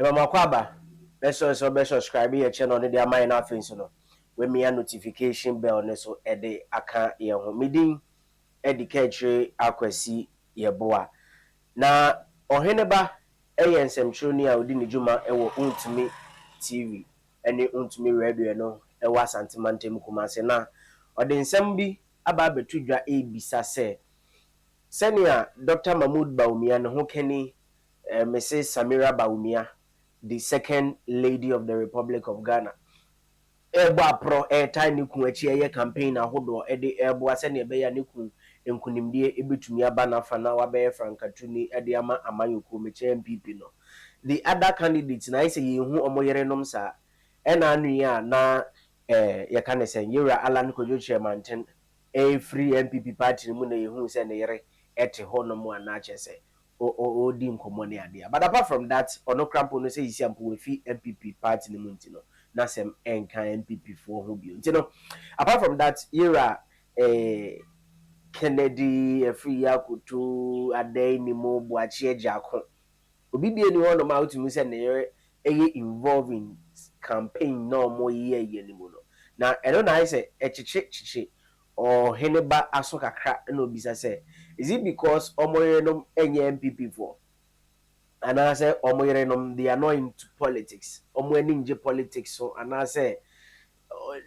Mama Kwaba, let's also be subscribe your channel on the mine offense no. When me a notification bell ne so ede aka ye ho. Midin edi ketche akwasi ye boa. Na Oheneba eye nsɛmtwerɛni a odi ne dwuma ɛwɔ Untumi TV ɛne Untumi Radio no ɛwɔ Asantemantam Kumase na ɔde nsɛm bi aba abetu dwa ebisa sɛ sɛnea Dr. Mahmood Bawumia ne ho kani Mrs. Samira Bawumia, the second lady of the Republic of Ghana. Eba pro time ni ku achi eye campaign ahodo e de ebo ase ne be ya ne ku enkunimdie ebetumi aba na fa na wa be frankatuni e de ama amanyoko meche MPP no. The other candidates na say ye hu omoyerenom sa e na anu ya na ye ka ne say Yera Alan Kojo chairman ten e free MPP party mu na ye hu say ne yere ete ho no mu ana chese o di nkomo ne ade. But apart from that ono crampo no say isi ampo we fi MPP party ne mu ntino na sem enka MPP for ho bio. You know, apart from that, Yera Kennedy free yakutu adai ni mo buachi ejako. Obi bi eni one ma utimi se na yere involving campaign no mo ye ni mo no. Na eno na say chiche Oheneba aso kakra na obisa say is it because omoyerenom enye MPP for? And I say omoyerenom they are not into politics. Omo eninje politics so and I say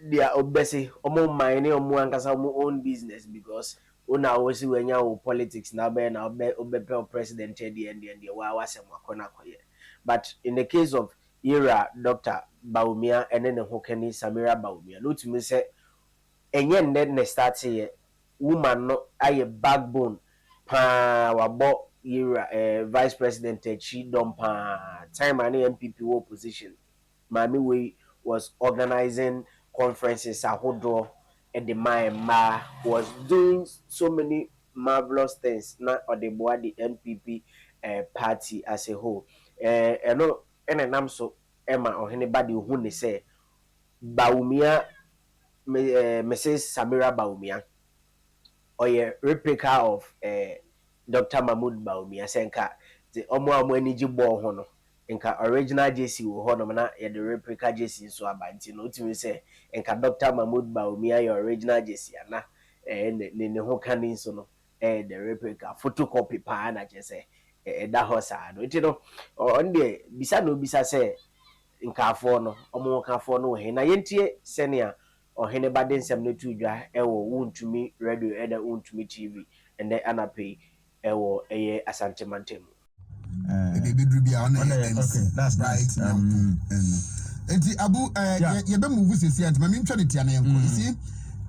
they are obese omo mine omo ankasa omo own business because una always when you politics na be na obe president and the wa wasem akona koye. But in the case of Yera Dr. Bawumia and then Hokeni Samira Bawumia no to me say enye ne start here woman no aye backbone pa wabo Yera vice president chi dompa time and MPP opposition Mami we was organizing conferences ahodo and the ma was doing so many marvelous things na odeboa the MPP party as a whole eno enenam so ema Oheneba de hu ne say Bawumia Mrs. Samira Bawumia or a replica of Dr. Mahmood Bawumia senka the omo aniji bo ho no nka original JC wo ho no na ye the replica JC so abanti no timi say nka Dr. Mahmood Bawumia your original JC ana ne ho kanin so no the replica photocopy pa na je say da ho sa no ti no on de bisa no bisa say nka afo no omo ka afo no he na yentie senia Oheneba den sem no tu dwa ewo Untumi Radio and Untumi TV and then anape ewo eye Asantemantam. Okay, that's right. Abu you be move sisi and mami ntwa netia na yanko. You see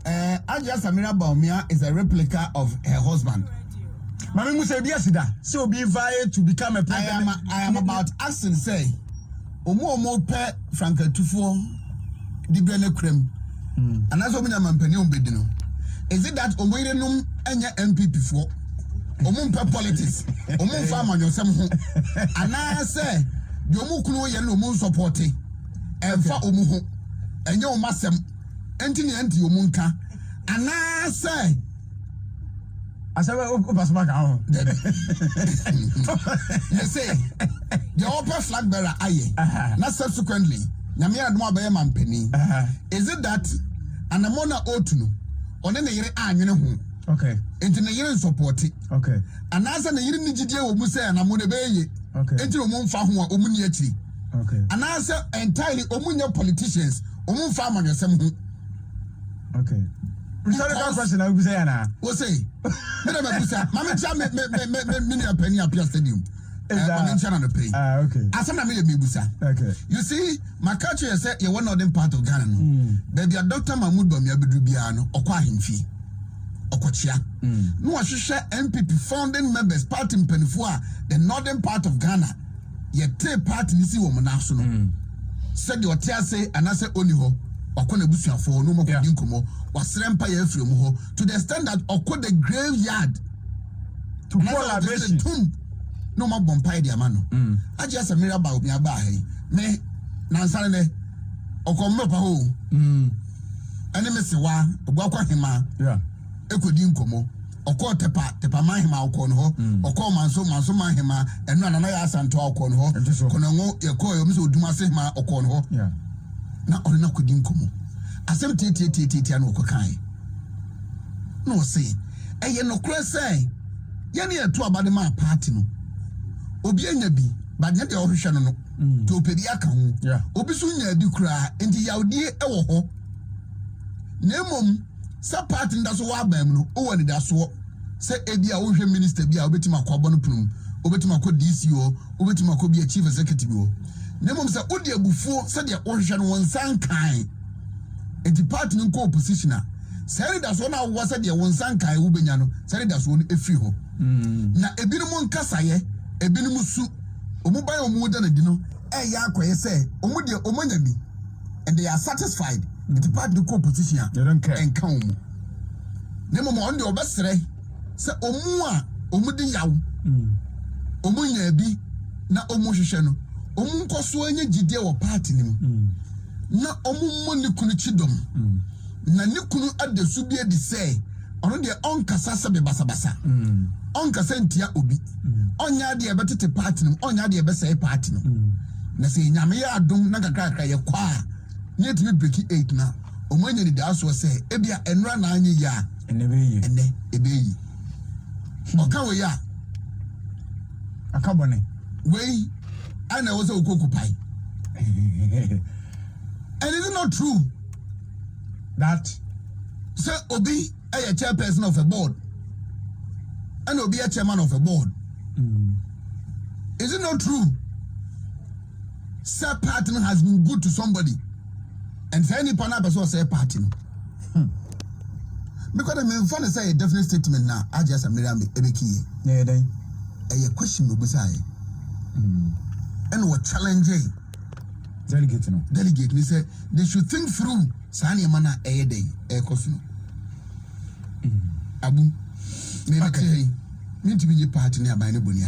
Aja Samira Bawumia is a replica of her husband. Mami Musa bi asida so be vie to become a president. I am about asking say omo pe frankatufo di brene krem. And that's what mampani ombedi no. Is it that omoyerenum enya MPP for omumpe politics omumfa amanyosem ho ana say the omukunu ye no omun support emfa omu ho enye omasem enti ne enti omunka ana say asabe obasoma ka ho you say the upper flag bearer aye na subsequently nyame adom abaye mampani is it that anamona otuno one ne yire anwene ho okay enti ne yire support okay anasa ne yire ni gidie wo mu say anamona beye okay enti omumfa ho a omuni akiri okay anasa entirely omunya politicians omumfa amanyosem ho okay rhetorical question I will say na o say me na me busa mama cha me penny apia stadium okay. Asana me busa. Okay. You see, my culture say you one of them part of Ghana no. Baby Dr. Mahmood Bawumia bedu bia no okwa hemfi. Okochia. No ahwehwe MPP founding members party mpanifo a the northern part of Ghana. Ye take part ni si wo mo na so no. Said the otia say anase oni ho. Wakona busuafo no makodi nkomo. Wasrempa ye afiri mu ho to the extent that okọ the graveyard to call a tomb. No ma bompai dia mano Aja Samira Bawumia ba he me nansane ne okommepa ho ene me sewa ogwa kwa hema yeah ekodi nkomo ɔkɔ tepa mahema ɔkɔ no hɔ ɔkɔ manso mahema ɛno anana yɛ asanto ɔkɔ no hɔ kɔnango yɛkɔ yɛ ɔmsɛ oduma se ma ɔkɔ no hɔ na ɔne na kɔdi nkɔmmɔ asɛm tietie no ɔkɔ kan na ɔse ɛyɛ nokora sɛ yɛne yɛto abade ma party no obi anya bi but yɛ deɛ ɔhwehwɛ no to opedi aka ho obi so nya bi kura enti yawdie ɛwɔ hɔ na emom sa party nda so wa abam no o wani da so se ebi a wo hwɛ minister bi a obetima akɔbɔ no punum obetima akɔ DC o obetima akɔ bi a chief executive o na emom se odi abufuo se deɛ ɔhwehwɛ no won san kan enti party no kɔ opposition a sɛre da so na wo se deɛ won san kan wo benya no sɛre da so no efiri hɔ na ebinom nkasaye ebinom su omu ban omu da na di no ya akoye say omu de omanya bi and they are satisfied with the party composition and come nemo mo on the obesere say omu a omu de yaw omu nya bi na omu hwehwe no omu nkoso anya gidie wo party nim na omu mo ne kunu chidom na ne kunu adesu bi edi say ono de onkasa se be basabasa onkasa ntia obi onya de ebetete party nim onya de ebesai party no na se nyame ya adom na kakra ye kwa nye timi break 8 na omanya ni da so se ebia enra na anye ya ene ebeyi oka we ya akabone we ana wo se okokupai and it is not true that say obi a chairperson of a board and obi a chairman of a board is it not true say partner has been good to somebody and say any partner person say party no because the main fun say a definite statement now I just a miriam ebeki yeah then a question no be say and what challenge delegate ni say they should think through sani mana a day a question abu me okay mean to be party near by anybody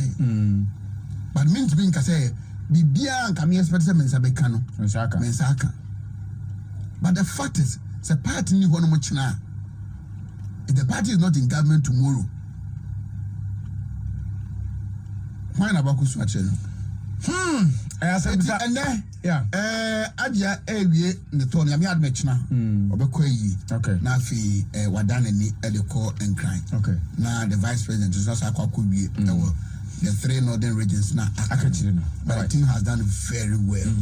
but mean to be nka say bibia nka me expect say mensa be kano mensaka but the fact is the party ni hono mo china if the party is not in government tomorrow why na bakusu acheno I said and then yeah adia ewie ne to na me adme china obekọ yi okay na fi wadane ni edeko enkran okay na the vice president is also akwa wie the three northern regions now. But the team has done very well.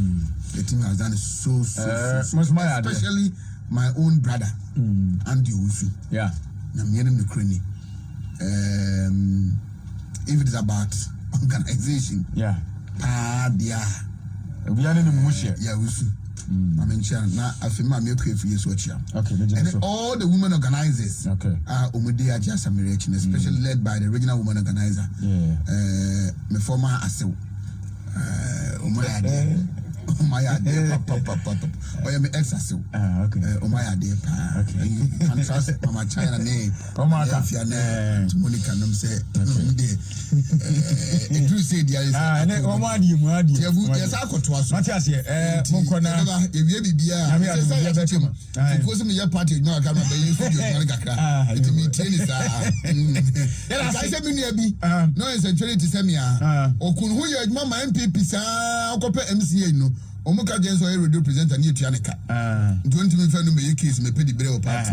The team has done so especially my own brother, Andy Usu. Yeah. If it is about organization, yeah. We are in the Mushia, Usu. I mean, now I feel my milk for years watch. Okay, and all the women organizers are Umudia just a miracle, especially led by the regional woman organizer. Yeah. My former Asew. My idea, or your ex Asew. Okay. My idea, okay. And trust Mama China name. Oh, my God. To Monica, no say, it will say, there is yes, I got to us. Matthias, Moncona, if you be a because me your party, no, I can't be it me tennis. I said, no, it's a trade to Semia or could who your mama MPP, MCA, no. Omuka James or radio presenter near Tianica. Don't me find me case me pay the party.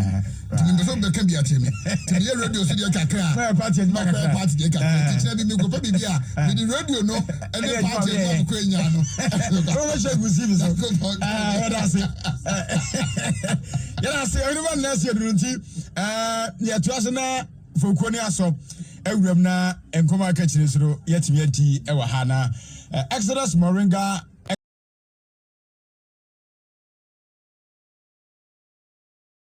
To me, so can be at me. To be a radio city, my party, my party, they can teach me go probably with the radio, no, and the party of Queniano. Yes, everyone knows your routine. Yeah, to us now for Konya so. Ewrem na enkoma ka chire soro yetimi ati e wa ha na Exodus Moringa